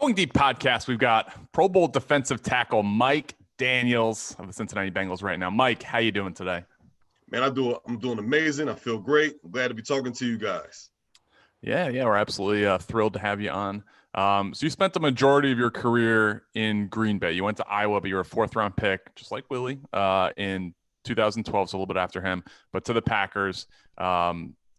Going Deep podcast, we've got Pro Bowl defensive tackle Mike Daniels of the Cincinnati Bengals right now. Mike, how you doing today? Man, I'm doing amazing. I feel great. I'm glad to be talking to you guys. Yeah, we're absolutely thrilled to have you on. So you spent the majority of your career in Green Bay. You went to Iowa, but you were a fourth-round pick, just like Willie, in 2012, so a little bit after him, but to the Packers.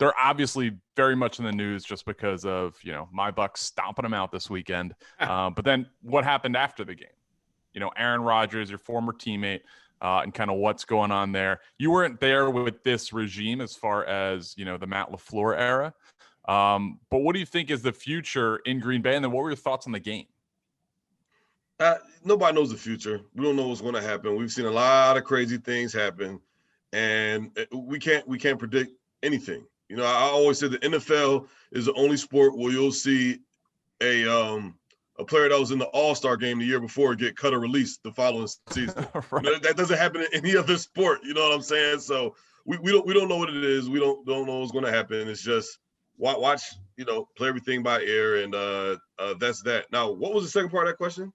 They're obviously very much in the news just because of, my Bucs stomping them out this weekend. But then what happened after the game? Aaron Rodgers, your former teammate, and kind of what's going on there. You weren't there with this regime as far as, the Matt LaFleur era. But what do you think is the future in Green Bay? And then what were your thoughts on the game? Nobody knows the future. We don't know what's going to happen. We've seen a lot of crazy things happen, and we can't predict anything. I always say the NFL is the only sport where you'll see a player that was in the All-Star game the year before get cut or released the following season. Right. That doesn't happen in any other sport. You know what I'm saying? So we don't know what it is. We don't know what's going to happen. It's just watch. Play everything by ear, and that's that. Now, what was the second part of that question?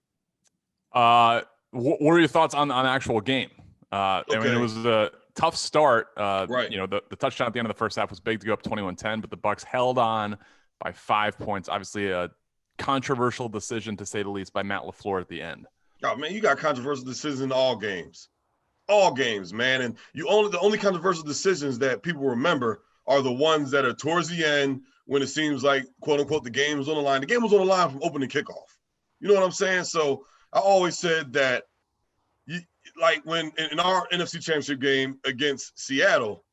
What are your thoughts on the actual game? Okay. I mean, it was a tough start. Right. The touchdown at the end of the first half was big to go up 21-10, but the Bucs held on by 5 points. Obviously, a controversial decision to say the least by Matt LaFleur at the end. Oh man, you got controversial decisions in all games, man. And the only controversial decisions that people remember are the ones that are towards the end when it seems like, quote unquote, the game was on the line. The game was on the line from opening kickoff. You know what I'm saying? So I always said that, like when in our NFC Championship game against Seattle,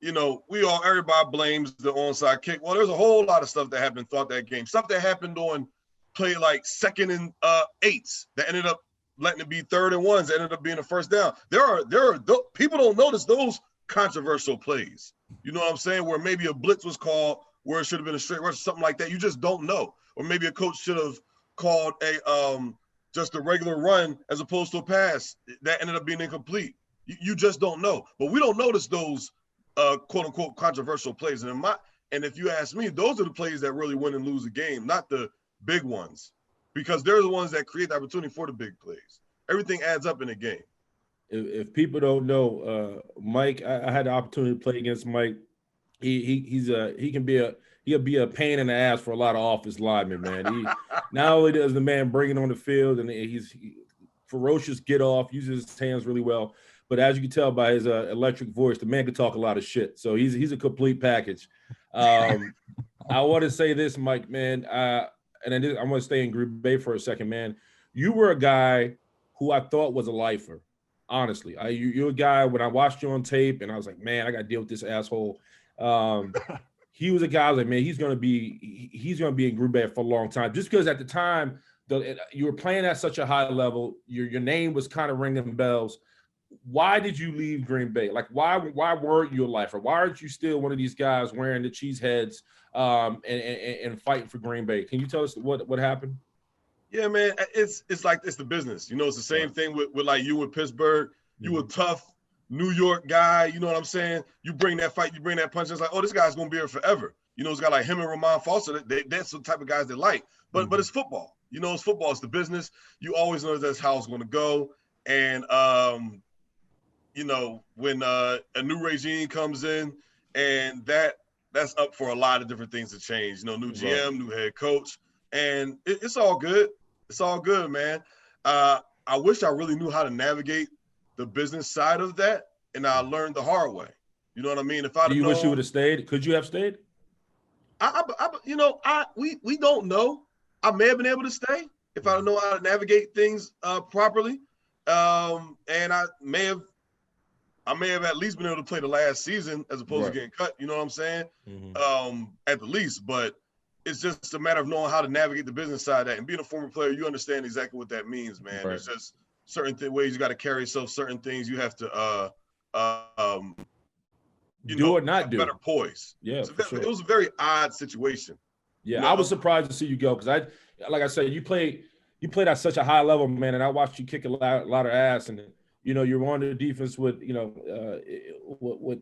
everybody blames the onside kick. Well, there's a whole lot of stuff that happened throughout that game. Stuff that happened on play like 2nd and 8s that ended up letting it be 3rd and 1s that ended up being a first down. There are people don't notice those controversial plays. You know what I'm saying? Where maybe a blitz was called where it should have been a straight rush or something like that. You just don't know. Or maybe a coach should have called just a regular run as opposed to a pass that ended up being incomplete. You just don't know. But we don't notice those quote unquote controversial plays. And if you ask me, those are the plays that really win and lose a game, not the big ones, because they're the ones that create the opportunity for the big plays. Everything adds up in a game. If people don't know, Mike, I had the opportunity to play against Mike. He'll be a pain in the ass for a lot of office linemen, man. He not only does the man bring it on the field, and he's ferocious, get off, uses his hands really well, but as you can tell by his electric voice, the man can talk a lot of shit. So he's a complete package. I want to say this, Mike, man, I'm going to stay in Green Bay for a second, man. You were a guy who I thought was a lifer, honestly. You're a guy, when I watched you on tape, and I was like, man, I got to deal with this asshole. He was a guy I was like, man, he's gonna be in Green Bay for a long time. Just because at the time you were playing at such a high level, your name was kind of ringing bells. Why did you leave Green Bay? Like, why weren't you a lifer? Why aren't you still one of these guys wearing the cheese heads and fighting for Green Bay? Can you tell us what happened? Yeah, man, it's the business. It's the same thing with like you with Pittsburgh. You were tough New York guy, you know what I'm saying? You bring that fight, you bring that punch. It's like, oh, this guy's gonna be here forever. It's got like him and Ramon Foster. That's the type of guys they like. But it's football. It's football. It's the business. You always know that's how it's gonna go. And when a new regime comes in, and that's up for a lot of different things to change. New GM, new head coach, and it's all good. It's all good, man. I wish I really knew how to navigate the business side of that, and I learned the hard way. You know what I mean? If I do you wish you would have stayed? Could you have stayed? We don't know. I may have been able to stay if I know how to navigate things properly, and I may have at least been able to play the last season as opposed to getting cut. You know what I'm saying? Mm-hmm. At the least, but it's just a matter of knowing how to navigate the business side of that. And being a former player, you understand exactly what that means, man. Right. There's just certain ways you got to carry yourself, certain things you have to do or not do. Better poise. Yeah, it was a very odd situation. Yeah, I was surprised to see you go because like I said, you played at such a high level, man, and I watched you kick a lot of ass, and you're on the defense with with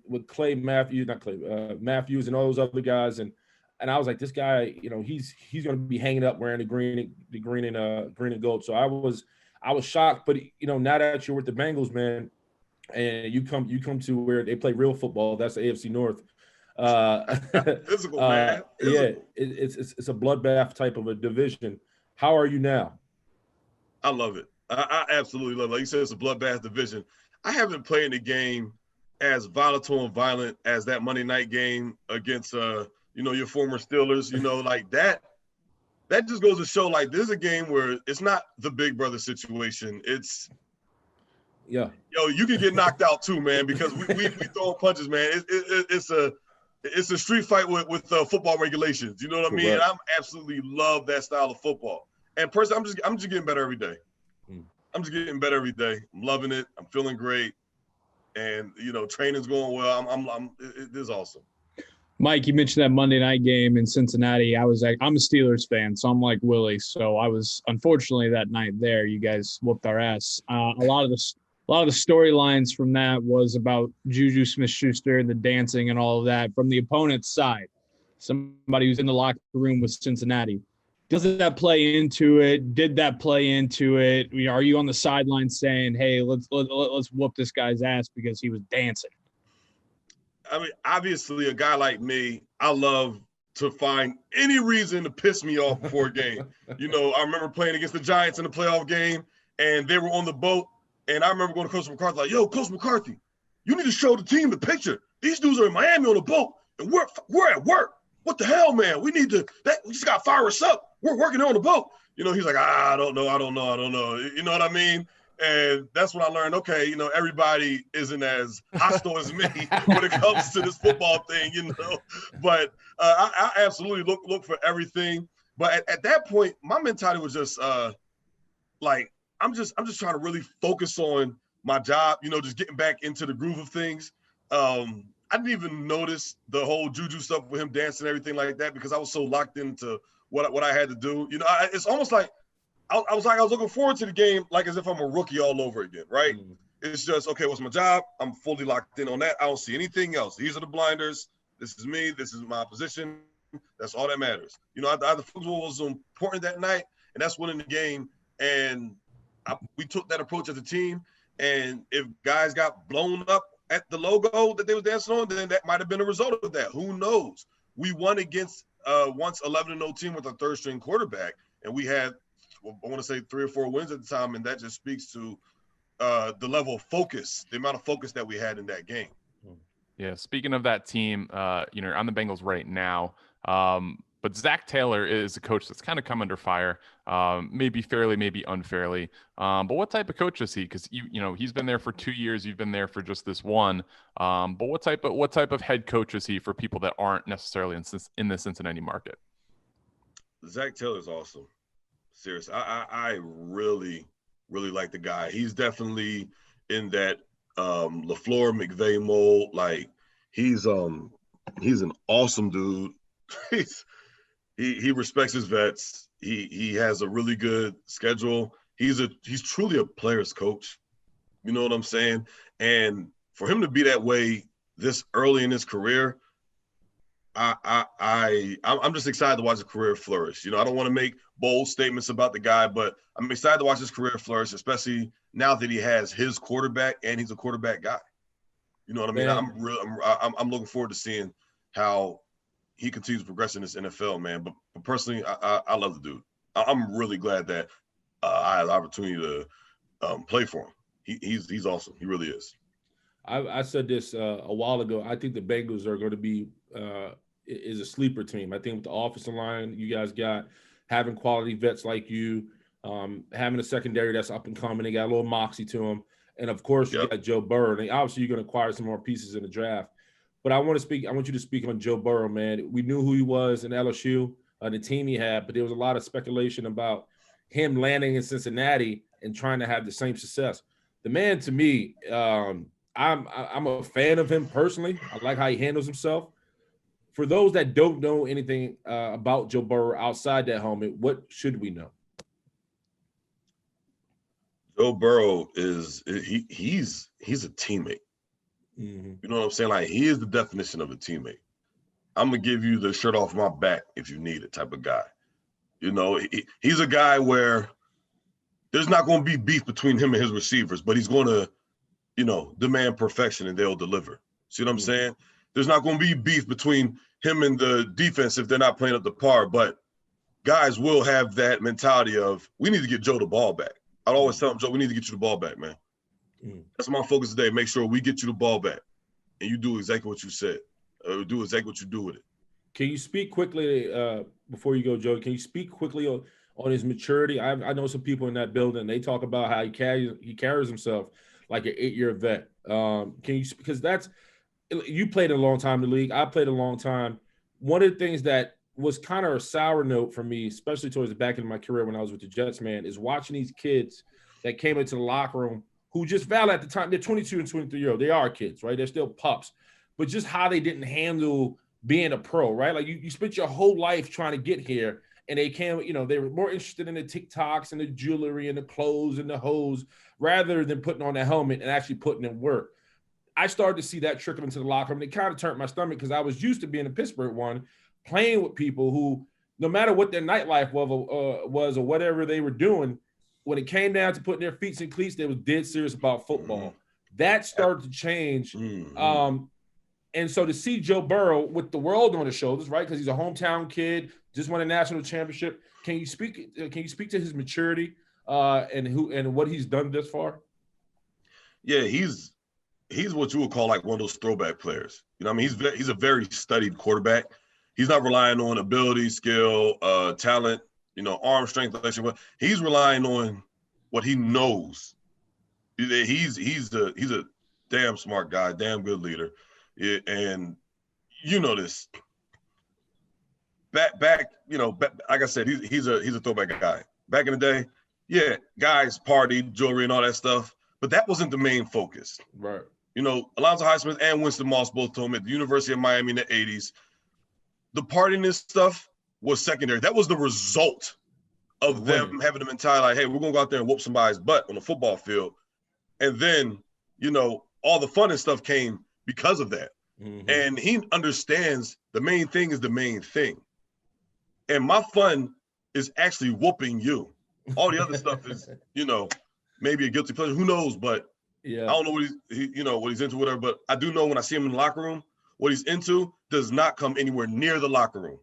Matthews and all those other guys, and And I was like, this guy, he's going to be hanging up wearing the green and gold. So I was shocked. But now that you're with the Bengals, man, and you come to where they play real football, that's the AFC North. Physical, man. Physical. Yeah, it's a bloodbath type of a division. How are you now? I love it. I absolutely love it. Like you said, it's a bloodbath division. I haven't played a game as volatile and violent as that Monday night game against your former Steelers. Like that just goes to show, like, this is a game where it's not the big brother situation. It's you can get knocked out too, man, because we throw punches, man. It's a street fight with football regulations. You know what I mean? And I absolutely love that style of football. And personally, I'm just getting better every day. I'm just getting better every day. I'm loving it. I'm feeling great, and training's going well. It is awesome. Mike, you mentioned that Monday night game in Cincinnati. I'm a Steelers fan, so I'm like Willie. So I was, unfortunately, that night there. You guys whooped our ass. A lot of the storylines from that was about Juju Smith-Schuster and the dancing and all of that from the opponent's side. Somebody who's in the locker room with Cincinnati. Doesn't that play into it? Did that play into it? Are you on the sideline saying, "Hey, let's whoop this guy's ass because he was dancing"? I mean, obviously, a guy like me, I love to find any reason to piss me off before a game. I remember playing against the Giants in the playoff game, and they were on the boat. And I remember going to Coach McCarthy, like, "Yo, Coach McCarthy, you need to show the team the picture. These dudes are in Miami on the boat, and we're at work. What the hell, man? We just got to fire us up. We're working on the boat." He's like, "I don't know. You know what I mean?" And that's when I learned, okay, everybody isn't as hostile as me when it comes to this football thing, But I absolutely look for everything. But at that point, my mentality was just like, I'm just trying to really focus on my job, just getting back into the groove of things. I didn't even notice the whole Juju stuff with him dancing and everything like that because I was so locked into what I had to do. It's almost like I was looking forward to the game like as if I'm a rookie all over again, right? It's just, okay, what's my job? I'm fully locked in on that. I don't see anything else. These are the blinders. This is me. This is my position. That's all that matters. I the football was important that night, and that's winning the game. And we took that approach as a team. And if guys got blown up at the logo that they was dancing on, then that might have been a result of that. Who knows? We won against once 11-0 team with a third-string quarterback, and we had, I want to say, 3 or 4 wins at the time, and that just speaks to the level of focus, the amount of focus that we had in that game. Yeah, speaking of that team, you're on the Bengals right now, but Zach Taylor is a coach that's kind of come under fire, maybe fairly, maybe unfairly. But what type of coach is he? Because he's been there for 2 years, you've been there for just this one. But what type of head coach is he for people that aren't necessarily in the Cincinnati market? Zach Taylor's awesome. Serious. I really, really like the guy. He's definitely in that LaFleur McVay mold. Like, he's an awesome dude. He respects his vets. He has a really good schedule. He's truly a player's coach. You know what I'm saying? And for him to be that way this early in his career, I'm just excited to watch his career flourish. I don't want to make bold statements about the guy, but I'm excited to watch his career flourish, especially now that he has his quarterback and he's a quarterback guy. You know what I mean? I'm looking forward to seeing how he continues to progress in this NFL, man. But personally, I love the dude. I'm really glad that I had the opportunity to play for him. He's awesome. He really is. I said this a while ago. I think the Bengals are going to be is a sleeper team. I think with the offensive line you guys got, having quality vets like you, having a secondary that's up and coming, they got a little moxie to them, and of course you got Joe Burrow. And obviously you're going to acquire some more pieces in the draft. But I want you to speak on Joe Burrow, man. We knew who he was in LSU, the team he had, but there was a lot of speculation about him landing in Cincinnati and trying to have the same success. The man, to me, I'm a fan of him personally. I like how he handles himself. For those that don't know anything about Joe Burrow outside that helmet, what should we know? Joe Burrow he's a teammate. Mm-hmm. You know what I'm saying? Like, he is the definition of a teammate. I'm gonna give you the shirt off my back if you need it type of guy. You know, he's a guy where there's not going to be beef between him and his receivers, but he's going to, you know, demand perfection and they'll deliver. See what I'm saying? There's not going to be beef between him and the defense if they're not playing up to par, but guys will have that mentality of, we need to get Joe the ball back. I'd always tell him, Joe, we need to get you the ball back, man. That's my focus today. Make sure we get you the ball back and you do exactly what you said. Do exactly what you do with it. Can you speak quickly before you go, Joe? Can you speak quickly on his maturity? I know some people in that building. They talk about how he carries himself like an 8-year vet. Can you? Because you played a long time in the league. I played a long time. One of the things that was kind of a sour note for me, especially towards the back end of my career when I was with the Jets, man, is watching these kids that came into the locker room who just valid at the time. They're 22 and 23-year-old. They are kids, right? They're still pups, but just how they didn't handle being a pro, right? Like you spent your whole life trying to get here, and they came, you know, they were more interested in the TikToks and the jewelry and the clothes and the hose rather than putting on the helmet and actually putting in work. I started to see that trickle into the locker room. And it kind of turned my stomach because I was used to being a Pittsburgh one, playing with people who, no matter what their nightlife was or whatever they were doing, when it came down to putting their feet in cleats, they was dead serious about football. That started to change. And so to see Joe Burrow with the world on his shoulders, right? Because he's a hometown kid, just won a national championship. Can you speak to his maturity and what he's done this far? Yeah, he's what you would call like one of those throwback players. You know what I mean? He's a very studied quarterback. He's not relying on ability, skill, talent, you know, arm strength. He's relying on what he knows. He's a damn smart guy, damn good leader. And you know this. Back, you know, like I said, he's a throwback guy. Back in the day, yeah, guys partied, jewelry and all that stuff, but that wasn't the main focus. Right. You know, Alonzo Highsmith and Winston Moss both told me at the University of Miami in the 80s, the partying and stuff was secondary. That was the result of them having the mentality like, hey, we're going to go out there and whoop somebody's butt on the football field. And then, you know, all the fun and stuff came because of that. And he understands the main thing is the main thing. And my fun is actually whooping you. All the other stuff is, you know, maybe a guilty pleasure. Who knows? But yeah, I don't know what he's into, whatever. But I do know when I see him in the locker room, what he's into does not come anywhere near the locker room.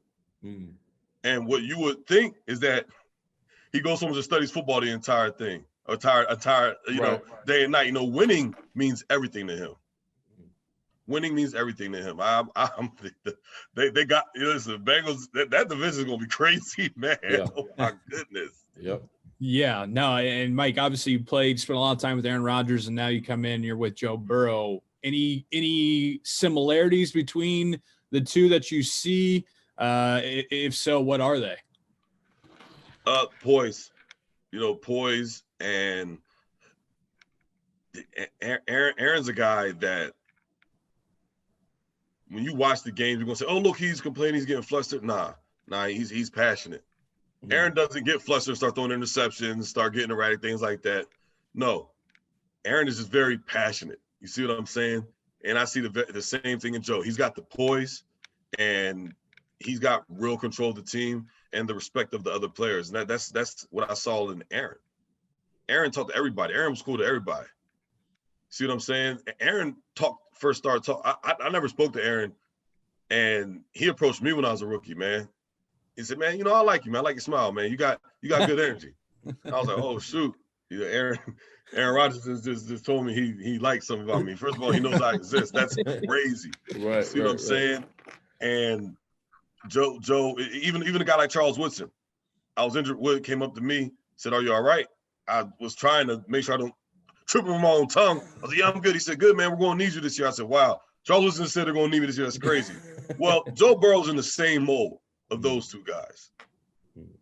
And what you would think is that he goes home and just studies football the entire thing, entire you know, day and night. You know, winning means everything to him. Winning means everything to him. They got, listen, Bengals, that division is going to be crazy, man. Yeah. Oh, my goodness. Yep. Yeah, no, and Mike, obviously you spent a lot of time with Aaron Rodgers, and now you come in, you're with Joe Burrow. Any similarities between the two that you see? If so, what are they? Poise. You know, poise, and Aaron's a guy that when you watch the games, you're gonna say, "Oh, look, he's complaining, he's getting flustered." Nah, he's passionate. Aaron doesn't get flustered, start throwing interceptions, start getting erratic, things like that. No, Aaron is just very passionate. You see what I'm saying? And I see the same thing in Joe. He's got the poise, and he's got real control of the team and the respect of the other players. And that's what I saw in Aaron. Aaron talked to everybody. Aaron was cool to everybody. See what I'm saying? Aaron started talking. I never spoke to Aaron, and he approached me when I was a rookie, man. He said, "Man, you know, I like you, man. I like your smile, man. You got good energy." I was like, "Oh, shoot." Aaron Rodgers just told me he likes something about me. First of all, he knows I exist. That's crazy. Right. See what I'm saying? And Joe, even a guy like Charles Woodson, I was injured. Wood came up to me, said, "Are you all right?" I was trying to make sure I don't trip over my own tongue. I was like, "Yeah, I'm good." He said, "Good, man. We're going to need you this year." I said, "Wow." Charles Woodson said they're going to need me this year. That's crazy. Well, Joe Burrow's in the same mold of those two guys.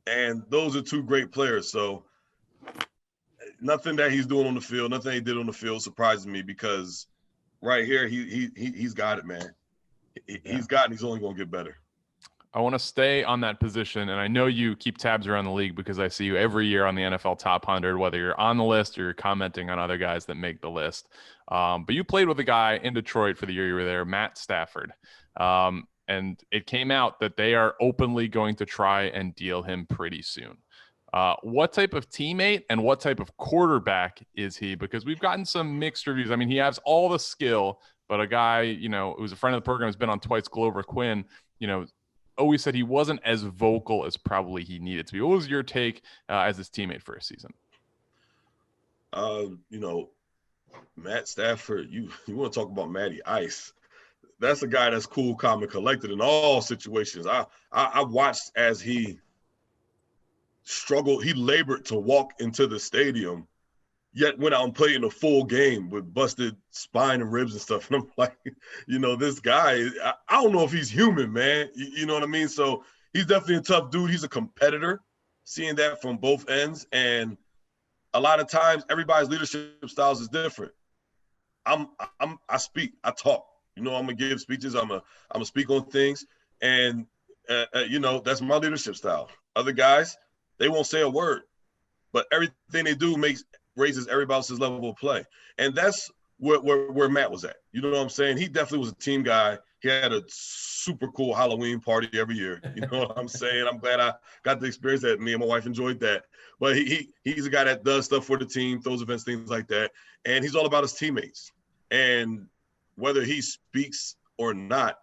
And those are two great players. So nothing that he's doing on the field, nothing he did on the field surprises me, because right here, he's got it, man. He's got it. He's only going to get better. I want to stay on that position, and I know you keep tabs around the league because I see you every year on the NFL Top 100, whether you're on the list or you're commenting on other guys that make the list. But you played with a guy in Detroit for the year you were there, Matt Stafford. and it came out that they are openly going to try and deal him pretty soon. What type of teammate and what type of quarterback is he? Because we've gotten some mixed reviews. I mean, he has all the skill, but a guy, who's a friend of the program, has been on twice, Glover Quinn, always said he wasn't as vocal as probably he needed to be. What was your take as his teammate for a season? Matt Stafford, you want to talk about Matty Ice. That's a guy that's cool, calm, and collected in all situations. I watched as he struggled. He labored to walk into the stadium, yet went out and played in a full game with busted spine and ribs and stuff. And I'm like, this guy, I don't know if he's human, man. You know what I mean? So he's definitely a tough dude. He's a competitor, seeing that from both ends. And a lot of times everybody's leadership styles is different. I speak, I talk. I'm gonna give speeches. I'm gonna speak on things, and that's my leadership style. Other guys, they won't say a word, but everything they do raises everybody else's level of play, and that's where Matt was at. You know what I'm saying? He definitely was a team guy. He had a super cool Halloween party every year. You know what I'm saying? I'm glad I got to experience that. Me and my wife enjoyed that. But he's a guy that does stuff for the team, throws events, things like that, and he's all about his teammates. And whether he speaks or not,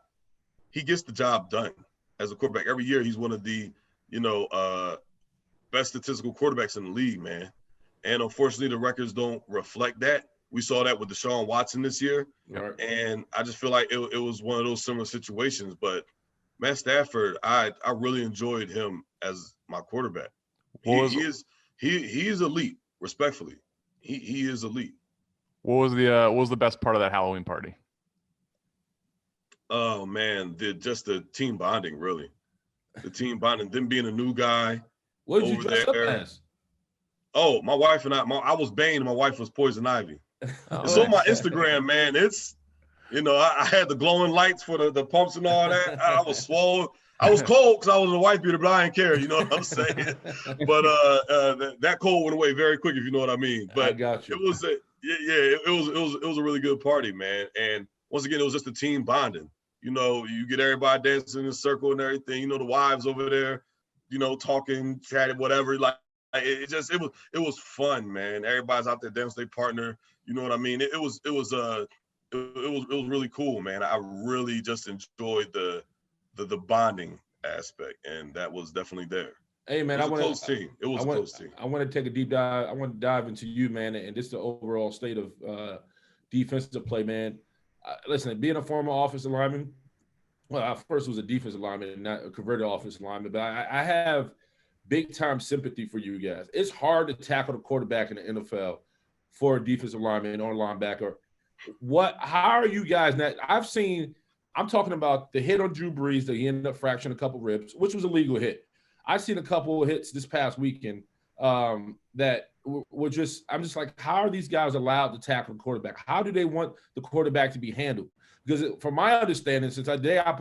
he gets the job done as a quarterback. Every year, he's one of the, best statistical quarterbacks in the league, man. And unfortunately, the records don't reflect that. We saw that with Deshaun Watson this year. Right. And I just feel like it was one of those similar situations. But Matt Stafford, I really enjoyed him as my quarterback. He is elite, respectfully. He is elite. What was the best part of that Halloween party? Oh man, just the team bonding, really. The team bonding, them being a new guy. What did you dress up as? Oh, my wife and I was Bane and my wife was Poison Ivy. Oh, It's on my Instagram, man. It's, I had the glowing lights for the pumps and all that. I was swole. I was cold because I was a wife beater, but I didn't care. You know what I'm saying? But that cold went away very quick, if you know what I mean. But I got you. It was it was a really good party, man. And once again, it was just a team bonding. You get everybody dancing in a circle and everything. The wives over there, talking, chatting, whatever. Like it was fun, man. Everybody's out there dancing their partner. You know what I mean? It was really cool, man. I really just enjoyed the bonding aspect, and that was definitely there. Hey, man, It was a close team. I want to take a deep dive. I want to dive into you, man, and just the overall state of defensive play, man. Listen, being a former offensive lineman, well, I first was a defensive lineman and not a converted offensive lineman, but I have big time sympathy for you guys. It's hard to tackle the quarterback in the NFL for a defensive lineman or linebacker. How are you guys now? I'm talking about the hit on Drew Brees that he ended up fracturing a couple ribs, which was a legal hit. I've seen a couple of hits this past weekend that were just, I'm just like, how are these guys allowed to tackle the quarterback? How do they want the quarterback to be handled? Because from my understanding, since the day I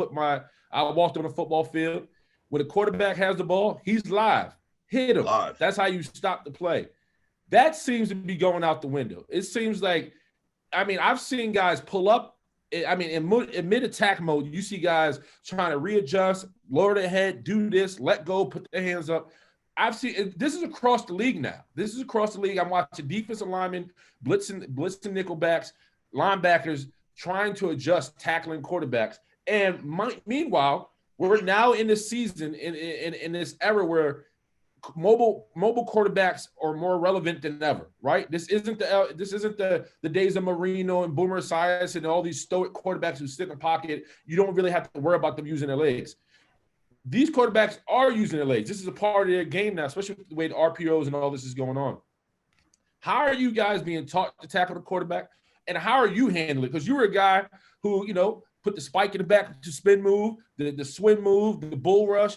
walked on the football field, when the quarterback has the ball, he's live. Hit him. Live. That's how you stop the play. That seems to be going out the window. It seems like, I've seen guys pull up. In mid-attack mode, you see guys trying to readjust, lower their head, do this, let go, put their hands up. I've seen this is across the league now. This is across the league. I'm watching defensive linemen, blitzing nickelbacks, linebackers trying to adjust, tackling quarterbacks. And meanwhile, we're now in this season in this era where mobile quarterbacks are more relevant than ever, right? This isn't the days of Marino and Boomer Esiason and all these stoic quarterbacks who sit in the pocket. You don't really have to worry about them using their legs. These quarterbacks are using their legs. This is a part of their game now, especially with the way the RPOs and all this is going on. How are you guys being taught to tackle the quarterback, and how are you handling it? Because you were a guy who, put the spike in the back to spin move, the swim move, the bull rush,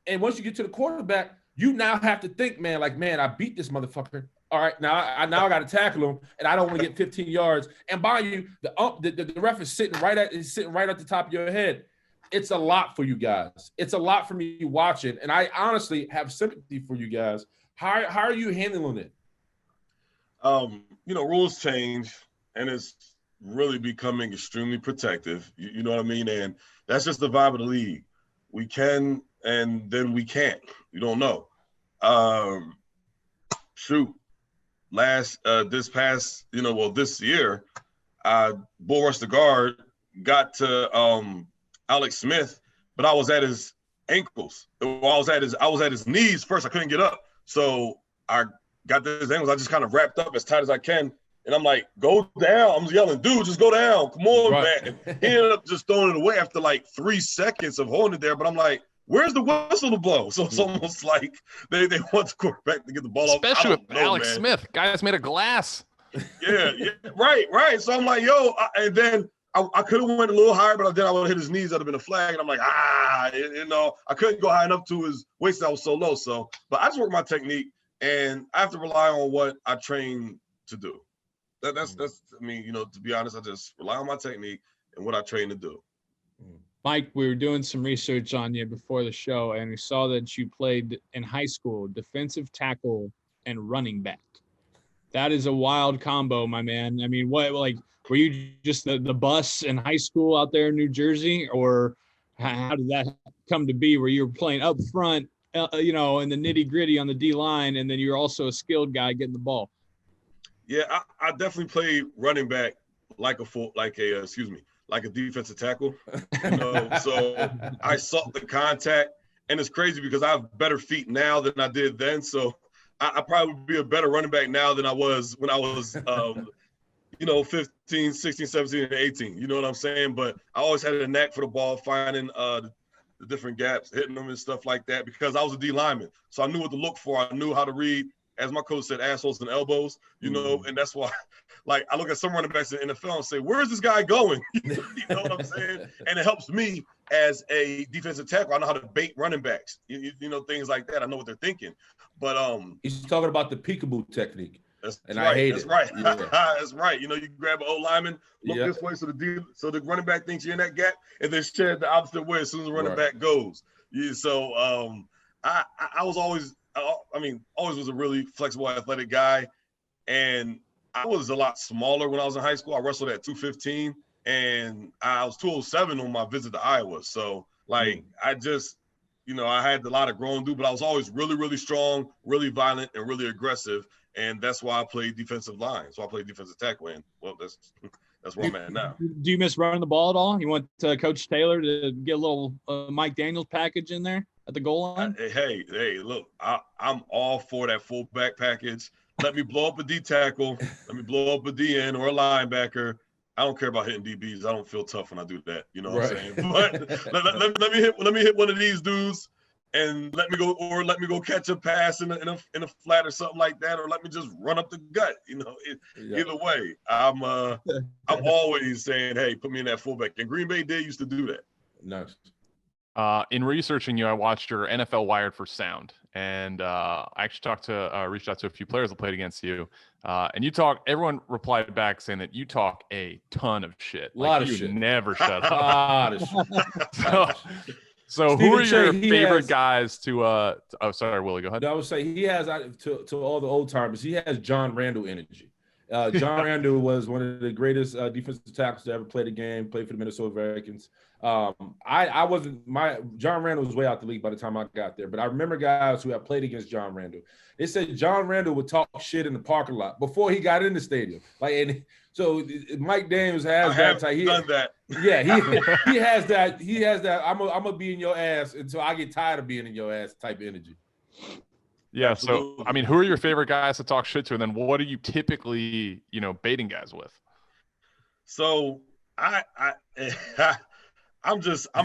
and once you get to the quarterback, you now have to think, man, I beat this motherfucker. All right, now I got to tackle him, and I don't want to get 15 yards. And by you, the ref is sitting right at the top of your head. It's a lot for you guys. It's a lot for me watching, and I honestly have sympathy for you guys. How are you handling it? Rules change, and it's really becoming extremely protective. You know what I mean? And that's just the vibe of the league. We can, and then we can't. You don't know. Shoot, this year, bull rush the guard, got to Alex Smith, but I was at his ankles. Well, I was at his knees first. I couldn't get up, so I got to his ankles. I just kind of wrapped up as tight as I can, and I'm like, "Go down!" I'm yelling, "Dude, just go down! Come on, man!" He ended up just throwing it away after like 3 seconds of holding it there. But I'm like, "Where's the whistle to blow?" So it's almost like they want the quarterback to get the ball off. Especially with Alex Smith, guy's made of glass. Yeah, right. So I'm like, and then I could have went a little higher, but then I would have hit his knees. That'd have been a flag, and I'm like, I couldn't go high enough to his waist. I was so low. So, but I just work my technique, and I have to rely on what I train to do. That's I mean, to be honest, I just rely on my technique and what I train to do. Mike, we were doing some research on you before the show, and we saw that you played in high school defensive tackle and running back. That is a wild combo, my man. I mean, were you just the bus in high school out there in New Jersey, or how did that come to be where you were playing up front, in the nitty gritty on the D line, and then you're also a skilled guy getting the ball? Yeah, I definitely played running back like a defensive tackle. So I sought the contact, and it's crazy because I have better feet now than I did then. So I probably would be a better running back now than I was when I was, 15, 16, 17, and 18. You know what I'm saying? But I always had a knack for the ball, finding the different gaps, hitting them and stuff like that because I was a D lineman. So I knew what to look for. I knew how to read, as my coach said, assholes and elbows, and that's why, like, I look at some running backs in the NFL and say, where's this guy going? You know what I'm saying? And it helps me as a defensive tackle. I know how to bait running backs, things like that. I know what they're thinking. But he's talking about the peekaboo technique. I hate it. Right. Yeah. That's right. You grab an old lineman, look this way so the running back thinks you're in that gap, and then shed the opposite way as soon as the running back goes. Yeah, so I was always was a really flexible, athletic guy, and I was a lot smaller when I was in high school. I wrestled at 215, and I was 207 on my visit to Iowa. So I just, I had a lot of growing to do, but I was always really, really strong, really violent, and really aggressive. And that's why I played defensive line. So I played defensive tackle, and that's where I'm at now. Do you miss running the ball at all? You want Coach Taylor to get a little Mike Daniels package in there at the goal line? Hey, look, I'm all for that fullback package. Let me blow up a D tackle. Let me blow up a DN or a linebacker. I don't care about hitting DBs. I don't feel tough when I do that. You know what I'm saying? But let me hit one of these dudes. And let me go catch a pass in a flat or something like that, or let me just run up the gut. Either way, I'm always saying, hey, put me in that fullback. And Green Bay used to do that. Nice. In researching you, I watched your NFL Wired for Sound, and I actually reached out to a few players that played against you, and everyone replied back saying that you talk a ton of shit. A lot of shit. Never shut up. A lot of shit. So who are your favorite guys to sorry, Willie, go ahead. I would say he has, to all the old timers, he has John Randall energy. John Randall was one of the greatest defensive tackles to ever play the game, played for the Minnesota Vikings. John Randall was way out the league by the time I got there, but I remember guys who have played against John Randall. They said John Randall would talk shit in the parking lot before he got in the stadium. So Mike Daniels has that type. He done that. Yeah, he has that. He has that. I'm gonna be in your ass until I get tired of being in your ass type of energy. Yeah. Absolutely. So I mean, who are your favorite guys to talk shit to, and then what are you typically, baiting guys with? So I'm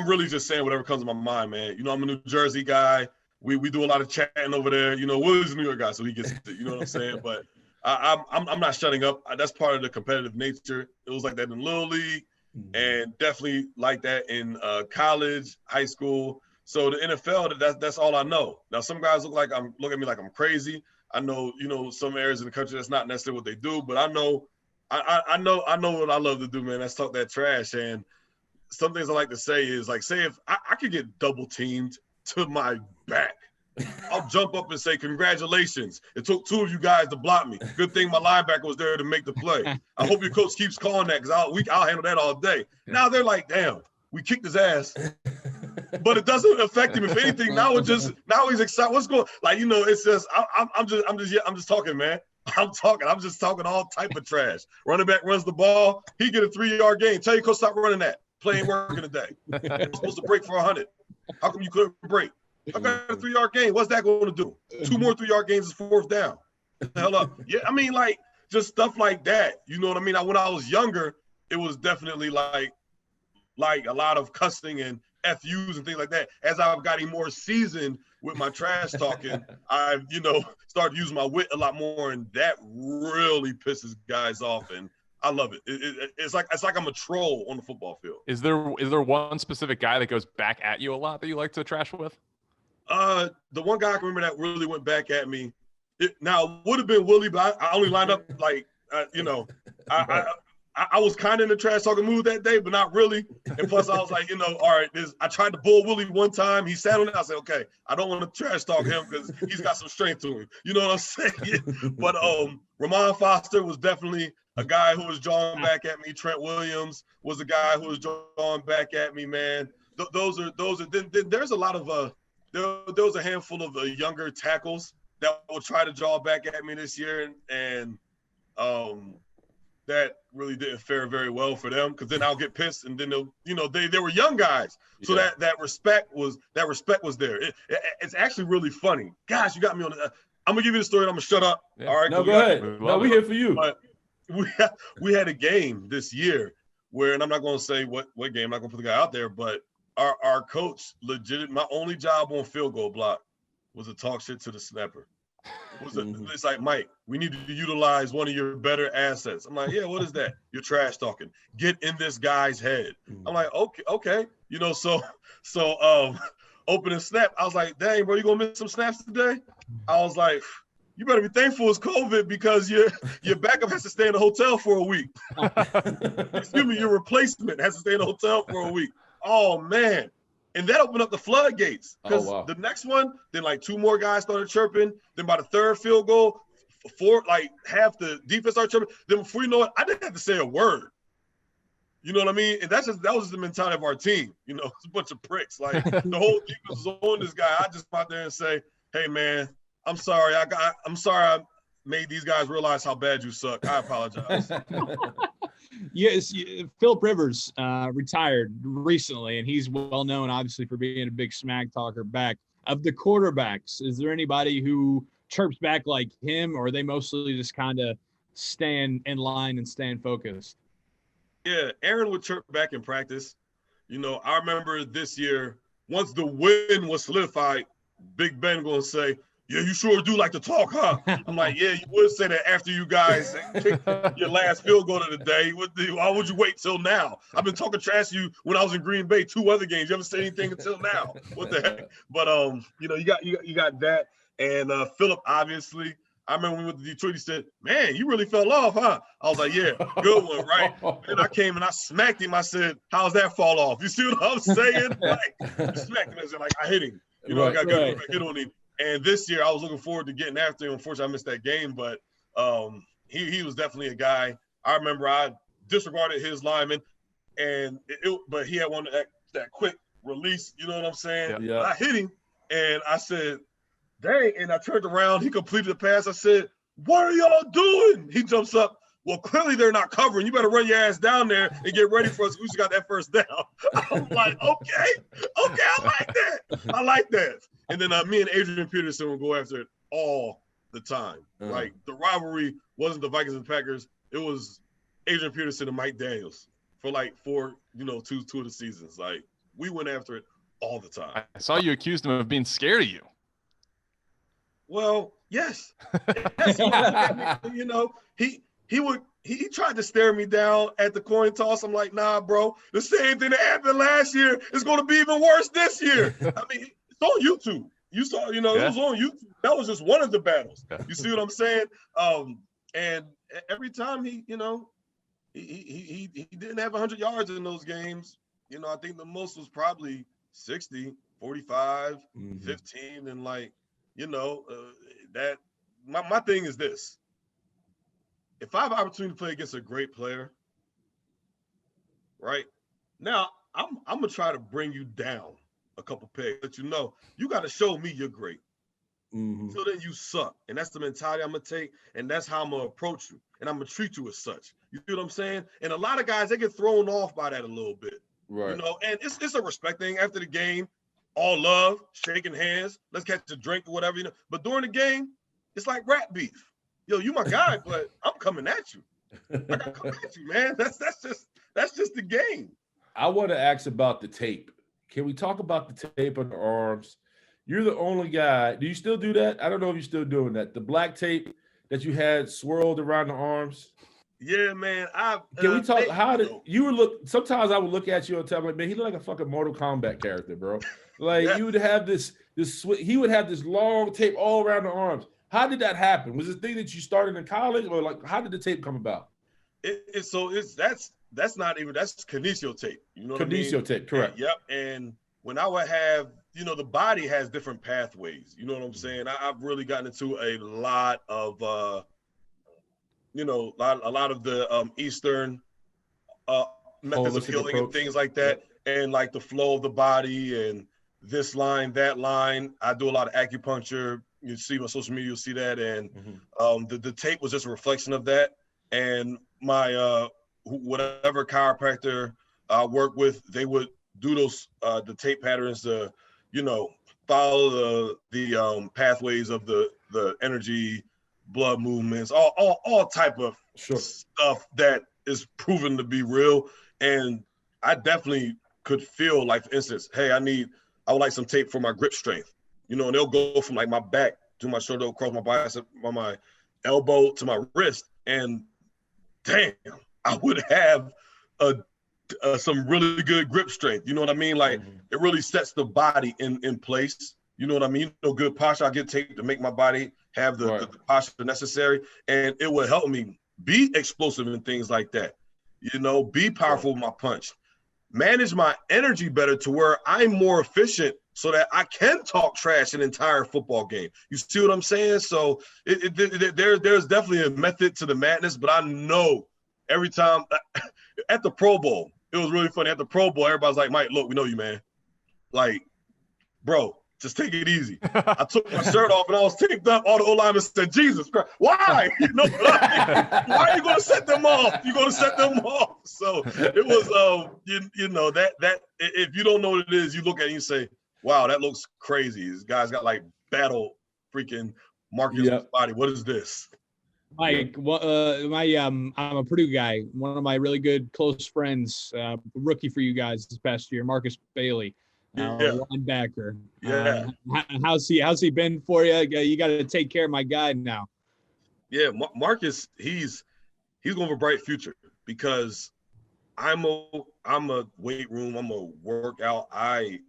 really just saying whatever comes to my mind, man. I'm a New Jersey guy. We do a lot of chatting over there. Willie's a New York guy, so he gets it. You know what I'm saying? But I'm not shutting up. That's part of the competitive nature. It was like that in Little League, and definitely like that in college, high school. So the NFL, that's all I know. Now some guys look at me like I'm crazy. I know, some areas in the country that's not necessarily what they do, but I know what I love to do, man. That's talk that trash. And some things I like to say is say if I could get double teamed to my back, I'll jump up and say, congratulations. It took 2 of you guys to block me. Good thing my linebacker was there to make the play. I hope your coach keeps calling that because I'll handle that all day. Now they're like, damn, we kicked his ass. But it doesn't affect him. If anything, now he's excited. What's going? Like, it's just I'm just talking, man. I'm just talking all type of trash. Running back runs the ball. He get a 3-yard gain. Tell your coach stop running that. Play ain't working today. You're supposed to break for 100. How come you couldn't break? I got a 3-yard gain. What's that going to do? 2 more 3-yard gains is 4th down. What the hell up? Yeah, I mean, like, just stuff like that. You know what I mean? When I was younger, it was definitely like a lot of cussing and FUs and things like that. As I've gotten more seasoned with my trash talking, I've, started using my wit a lot more, and that really pisses guys off, and I love it. It's like I'm a troll on the football field. Is there one specific guy that goes back at you a lot that you like to trash with? The one guy I can remember that really went back at me. Now it would have been Willie, but I only lined up like, I was kind of in the trash talking mood that day, but not really. And plus, I was like, all right, I tried to bull Willie one time. He sat on it. I said, okay, I don't want to trash talk him because he's got some strength to him. You know what I'm saying? But Ramon Foster was definitely a guy who was drawing back at me. Trent Williams was a guy who was drawing back at me, man. Those are. Then there's a lot of there was a handful of younger tackles that will try to draw back at me this year, and that really didn't fare very well for them because then I'll get pissed and then they were young guys, so that respect was there. It's actually really funny. Gosh, you got me on. I'm gonna give you the story. And I'm gonna shut up. Yeah. All right, no, go ahead. No, we're here for you. But we had a game this year where, and I'm not gonna say what game. I'm not gonna put the guy out there, but our coach my only job on field goal block was to talk shit to the snapper. It's like, Mike, we need to utilize one of your better assets. I'm like, yeah, what is that? You're trash talking. Get in this guy's head. I'm like, okay. So opening snap, I was like, dang, bro, you gonna miss some snaps today? I was like, you better be thankful it's COVID because your backup has to stay in the hotel for a week. Excuse me, your replacement has to stay in the hotel for a week. Oh, man. And that opened up the floodgates because the next one, then like 2 more guys started chirping. Then by the 3rd field goal, half the defense started chirping. Then before you know it, I didn't have to say a word. You know what I mean? And that was just the mentality of our team. It's a bunch of pricks. Like the whole defense was on this guy. I just out there and say, hey man, I'm sorry. I'm sorry I made these guys realize how bad you suck. I apologize. Yes, Philip Rivers retired recently, and he's well known, obviously, for being a big smack talker back. Of the quarterbacks, is there anybody who chirps back like him, or are they mostly just kind of staying in line and staying focused? Yeah, Aaron would chirp back in practice. I remember this year, once the win was solidified, Big Ben going to say, yeah, you sure do like to talk, huh? I'm like, yeah, you would say that after you guys kicked your last field goal of the day. Why would you wait till now? I've been talking trash to you when I was in Green Bay, 2 other games. You haven't said anything until now. What the heck? But you got that, and Philip, obviously. I remember when we went to Detroit, he said, man, you really fell off, huh? I was like, yeah, good one, right? And I came and I smacked him. I said, how's that fall off? You see what I'm saying? Like, you smacked him. I said, like, I hit him. I got good hit on him. And this year, I was looking forward to getting after him. Unfortunately, I missed that game, but he was definitely a guy. I remember I disregarded his lineman, but he had one that quick release. You know what I'm saying? Yeah. I hit him, and I said, dang, and I turned around. He completed the pass. I said, what are y'all doing? He jumps up. Well, clearly they're not covering. You better run your ass down there and get ready for us. We just got that first down. I was like, okay, I like that. And then me and Adrian Peterson would go after it all the time. Like the rivalry wasn't the Vikings and Packers. It was Adrian Peterson and Mike Daniels for like two of the seasons. Like we went after it all the time. I saw you accused him of being scared of you. Well, yes. He tried to stare me down at the coin toss. I'm like, nah, bro. The same thing that happened last year is going to be even worse this year. I mean, it's on YouTube. You saw, it was on YouTube. That was just one of the battles. Yeah. You see what I'm saying? And every time he didn't have 100 yards in those games. I think the most was probably 60, 45, 15, and like you know, that my thing is this. If I have an opportunity to play against a great player, right? Now I'm gonna try to bring you down a couple pegs, let you know you got to show me you're great. Mm-hmm. So then you suck. And that's the mentality I'm gonna take, and that's how I'm gonna approach you. And I'm gonna treat you as such. You see what I'm saying? And a lot of guys, they get thrown off by that a little bit. Right. You know, and it's a respect thing after the game, all love, shaking hands, let's catch a drink or whatever, you know. But during the game, it's like rat beef. Yo, you my guy, but I'm coming at you. I gotta come at you, man. That's just the game. I want to ask about the tape. Can we talk about the tape on the arms? You're the only guy. Do you still do that? I don't know if you're still doing that. The black tape that you had swirled around the arms. Yeah, man. Can we talk? How did you would look? Sometimes I would look at you and tell me, man, he looked like a fucking Mortal Kombat character, bro. Like Yeah. you would have this. He would have this long tape all around the arms. How did that happen? Was it a thing that you started in college, or like how did the tape come about? That's not even, that's kinesio tape. You know what I mean? Kinesio tape, correct. And, yep. And when I would have, you know, the body has different pathways. You know what I'm saying? I've really gotten into a lot of, you know, a lot of the Eastern methods of Holistic healing approach. and things like that, and like the flow of the body and this line, that line. I do a lot of acupuncture. You see my social media, you'll see that, and the tape was just a reflection of that. And my whatever chiropractor I work with, they would do those the tape patterns to, you know, follow the pathways of the energy, blood movements, all type of stuff that is proven to be real. And I definitely could feel, like, for instance, hey, I would like some tape for my grip strength. You know, and they'll go from like my back to my shoulder, across my bicep, on my elbow to my wrist, and damn, I would have some really good grip strength. You know what I mean? Like it really sets the body in place. You know what I mean? You know, good posture. I get tape to make my body have the posture necessary, and it will help me be explosive and things like that. You know, be powerful with my punch, manage my energy better to where I'm more efficient, so that I can talk trash an entire football game. You see what I'm saying? So there's definitely a method to the madness, but I know every time at the Pro Bowl, it was really funny. At the Pro Bowl, everybody's like, Mike, look, we know you, man. Like, bro, just take it easy. I took my shirt off and I was taped up. All the O-linemen said, Jesus Christ, why? You know, why are you going to set them off? You're going to set them off. So it was, you know, that if you don't know what it is, you look at it and you say, wow, that looks crazy. This guy's got like battle freaking markings on his body. What is this? Mike, I'm a Purdue guy. One of my really good close friends, rookie for you guys this past year, Marcus Bailey, linebacker. Yeah. How's he been for you? You got to take care of my guy now. Yeah, Marcus, he's going to have a bright future, because I'm a weight room. I'm a workout. I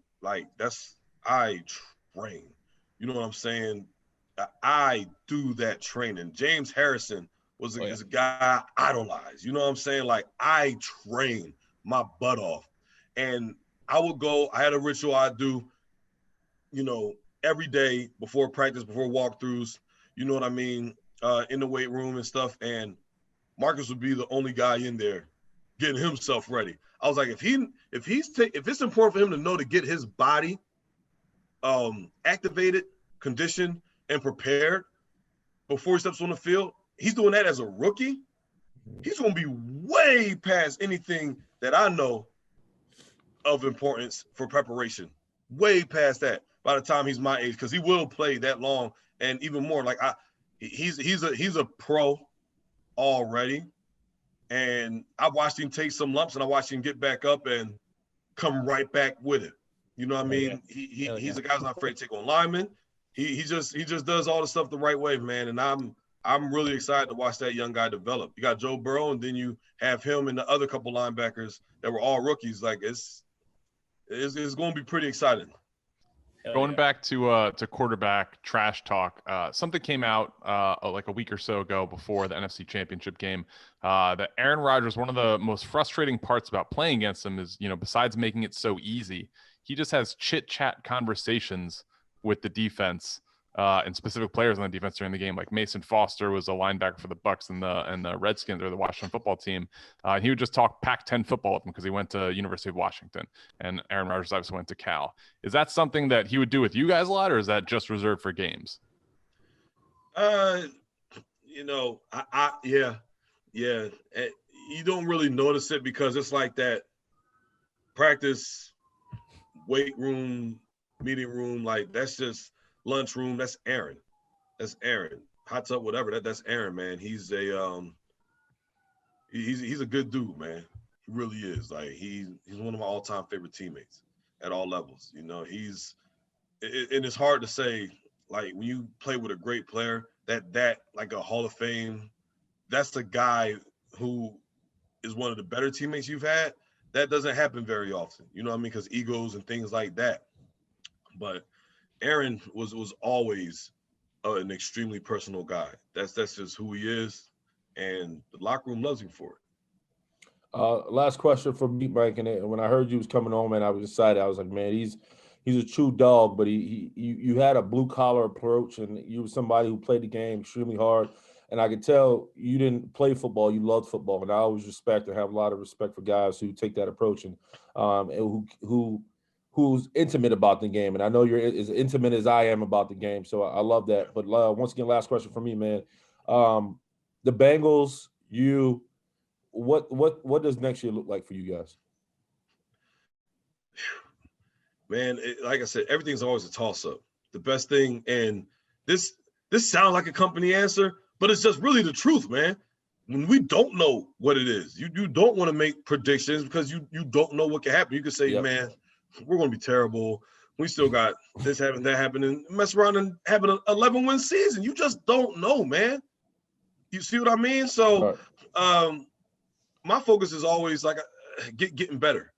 train. You know what I'm saying? I do that training. James Harrison is a guy I idolize. You know what I'm saying? Like, I train my butt off. And I had a ritual I do, you know, every day before practice, before walkthroughs, you know what I mean, in the weight room and stuff. And Marcus would be the only guy in there getting himself ready. I was like, if it's important for him to know to get his body activated, conditioned, and prepared before he steps on the field, he's doing that as a rookie. He's going to be way past anything that I know of importance for preparation. Way past that by the time he's my age, because he will play that long and even more. Like he's a pro already, and I watched him take some lumps, and I watched him get back up and come right back with it. You know what I mean? He's a guy who's not afraid to take on linemen. He just does all the stuff the right way, man. And I'm really excited to watch that young guy develop. You got Joe Burrow, and then you have him and the other couple linebackers that were all rookies. Like it's going to be pretty exciting. Going back to quarterback trash talk, something came out like a week or so ago before the NFC Championship game that Aaron Rodgers, one of the most frustrating parts about playing against him is, you know, besides making it so easy, he just has chit-chat conversations with the defense and specific players on the defense during the game. Like Mason Foster was a linebacker for the Bucks and the Redskins or the Washington football team. And he would just talk Pac-10 football with them because he went to University of Washington, and Aaron Rodgers obviously went to Cal. Is that something that he would do with you guys a lot, or is that just reserved for games? Yeah. You don't really notice it because it's like that practice, weight room, meeting room, like that's just lunchroom. That's Aaron. Hot tub, whatever. That's Aaron, man. He's a good dude, man. He really is. Like he's one of my all-time favorite teammates at all levels. And it's hard to say, like when you play with a great player, that like a Hall of Fame, that's the guy who is one of the better teammates you've had. That doesn't happen very often. You know what I mean? Because egos and things like that. But Aaron was always an extremely personal guy. That's just who he is, and the locker room loves him for it. Last question for me, Mike. And when I heard you was coming on, man, I was excited. I was like, man, he's a true dog. But you had a blue collar approach, and you were somebody who played the game extremely hard. And I could tell you didn't play football; you loved football. And I always respect and have a lot of respect for guys who take that approach and who's intimate about the game. And I know you're as intimate as I am about the game. So I love that. But once again, last question for me, man. The Bengals, what does next year look like for you guys? Man, like I said, everything's always a toss-up. The best thing, and this sounds like a company answer, but it's just really the truth, man. When we don't know what it is, you don't want to make predictions because you don't know what can happen. You could say, yep, man, we're going to be terrible. We still got this happening, that happening, and mess around and have an 11-win season. You just don't know, man. You see what I mean? So my focus is always like getting better,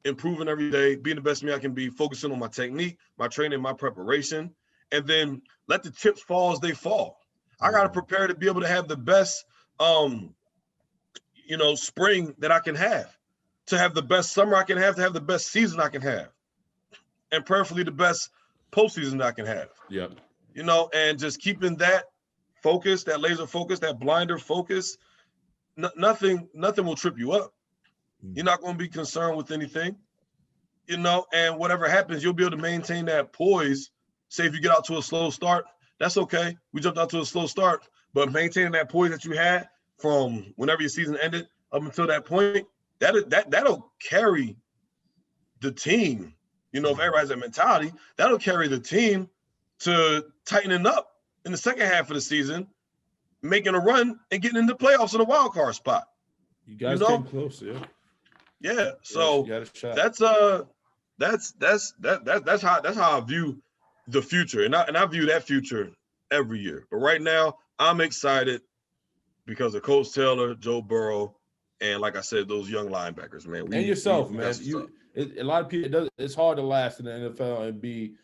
improving every day, being the best me I can be, focusing on my technique, my training, my preparation, and then let the chips fall as they fall. I got to prepare to be able to have the best, spring that I can have, to have the best summer I can have, to have the best season I can have, and prayerfully the best postseason I can have. Yep. And just keeping that focus, that laser focus, that blinder focus, nothing will trip you up. You're not going to be concerned with anything, and whatever happens, you'll be able to maintain that poise. Say if you get out to a slow start, that's okay. We jumped out to a slow start, but maintaining that poise that you had from whenever your season ended up until that point, that'll carry the team. If everybody has that mentality, that'll carry the team to tightening up in the second half of the season, making a run and getting into playoffs in a wild card spot. You guys came close, yeah. Yeah. So that's how I view the future, and I view that future every year. But right now, I'm excited because of Coach Taylor, Joe Burrow, and like I said, those young linebackers, man. And yourself, man. A lot of people. It's hard to last in the NFL and be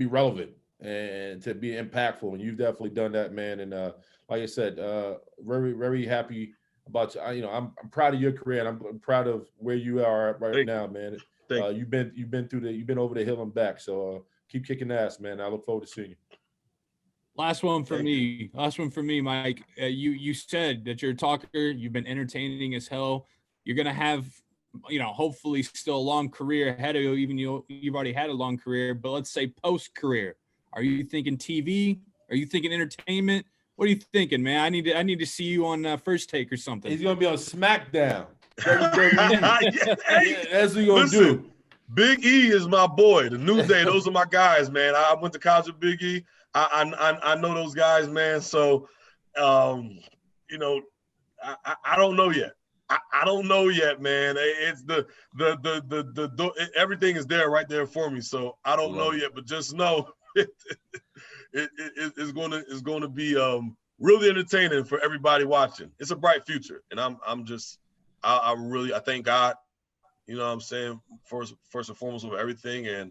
relevant and to be impactful. And you've definitely done that, man. And like I said, very, very happy about you. I'm proud of your career, and I'm proud of where you are right now, man. You've been over the hill and back. So keep kicking ass, man. I look forward to seeing you. Last one for me, Mike. You said that you're a talker. You've been entertaining as hell. You're gonna have, hopefully still a long career ahead of you. Even you've already had a long career, but let's say post career. Are you thinking TV? Are you thinking entertainment? What are you thinking, man? I need to see you on First Take or something. He's gonna be on SmackDown. That's what you're gonna do. Big E is my boy. The New Day, those are my guys, man. I went to college with Big E. I know those guys, man. So, I don't know yet. I don't know yet, man. It's the everything is there right there for me. So I don't know yet, but just know it's going to be really entertaining for everybody watching. It's a bright future, and I thank God. You know what I'm saying? First and foremost of everything. And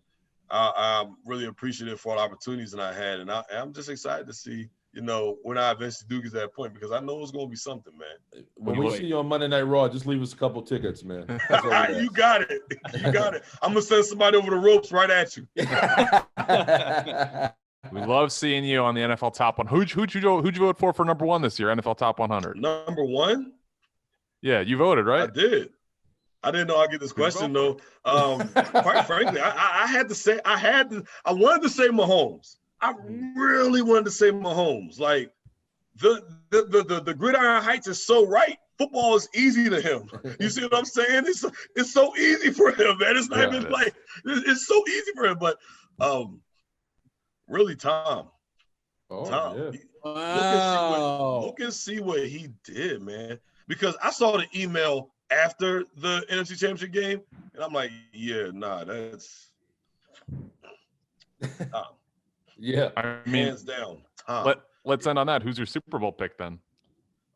I'm really appreciative for all the opportunities that I had. And I'm just excited to see, when I eventually do get to that point, because I know it's going to be something, man. When we see you on Monday Night Raw, just leave us a couple tickets, man. You got it. You got it. I'm going to send somebody over the ropes right at you. We love seeing you on the NFL Top 100. Who'd you vote for number one this year? NFL Top 100. Number one? Yeah, you voted, right? I did. I didn't know I'd get this question though. Quite frankly, I had to say I wanted to say Mahomes. I really wanted to say Mahomes. Like the Gridiron Heights is so right. Football is easy to him. You see what I'm saying? It's so easy for him, man. It's not even like it's so easy for him. But really, Tom. Tom, Yeah. Wow. look and see what he did, man. Because I saw the email after the NFC Championship game, and I'm like, yeah, nah, that's Tom. Yeah. I mean, Hands down, Tom. let's end on that. Who's your Super Bowl pick then?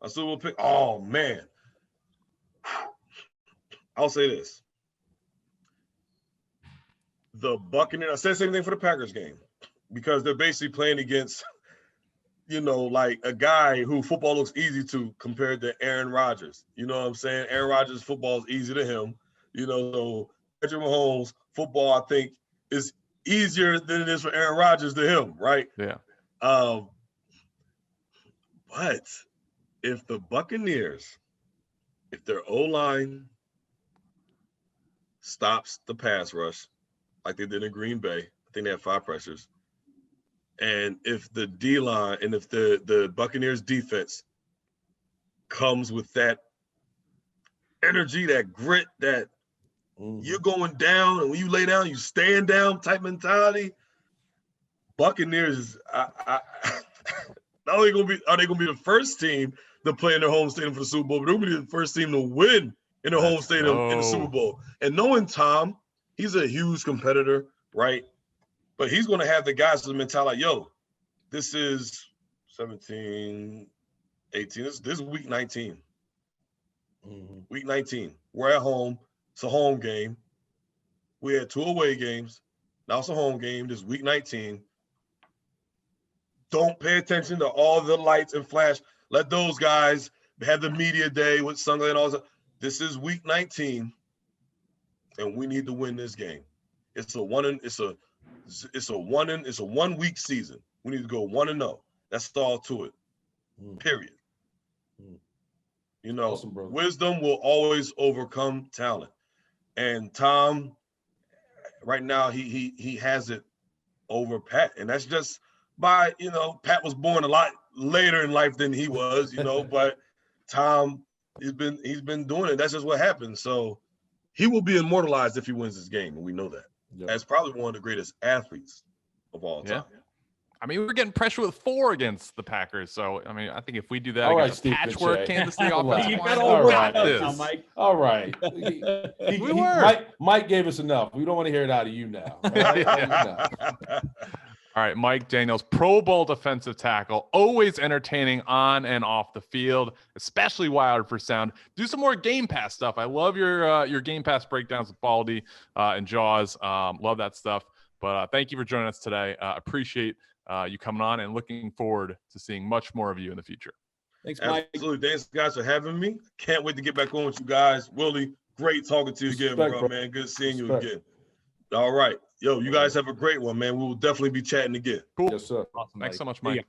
A Super Bowl pick. Oh man, I'll say this: the Buccaneers. I said the same thing for the Packers game because they're basically playing against, like a guy who football looks easy to compared to Aaron Rodgers. You know what I'm saying? Aaron Rodgers football is easy to him. So Patrick Mahomes football, I think, is easier than it is for Aaron Rodgers to him, right? Yeah. But if the Buccaneers, if their O-line stops the pass rush like they did in Green Bay, I think they had 5 pressures, and if the D-line and if the Buccaneers defense comes with that energy, that grit, that you're going down, and when you lay down, you stand down type mentality, Buccaneers not only are they gonna be the first team to play in their home stadium for the Super Bowl, but they're gonna be the first team to win in their home stadium in the Super Bowl. And knowing Tom, he's a huge competitor, right? But he's gonna have the guys with the mentality, yo, this is 17, 18. This is week 19. Week 19. We're at home. It's a home game. We had 2 away games. Now it's a home game. This is week 19. Don't pay attention to all the lights and flash. Let those guys have the media day with Sunday and all that. This is week 19, and we need to win this game. It's a 1 week season. We need to go 1-0. That's all to it. Period. Awesome, wisdom will always overcome talent. And Tom, right now, he has it over Pat, and that's just by Pat was born a lot later in life than he was, but Tom, he's been doing it. That's just what happens. So he will be immortalized if he wins this game, and we know that. Yep. As probably one of the greatest athletes of all time. I mean, we're getting pressure with 4 against the Packers. So, I mean, I think if we do that against patchwork Kansas City offensive line, all right. Mike gave us enough. We don't want to hear it out of you now. All right, Mike Daniels, Pro Bowl defensive tackle, always entertaining on and off the field, especially wired for sound. Do some more Game Pass stuff. I love your Game Pass breakdowns with Baldy and Jaws. Love that stuff. But thank you for joining us today. Appreciate you coming on and looking forward to seeing much more of you in the future. Thanks, Mike. Absolutely. Thanks, guys, for having me. Can't wait to get back on with you guys. Willie, great talking to you again, bro, man. Good seeing you again. All right. Yo, you guys have a great one, man. We will definitely be chatting again. Cool. Yes, sir. Awesome. Thanks so much, Mike.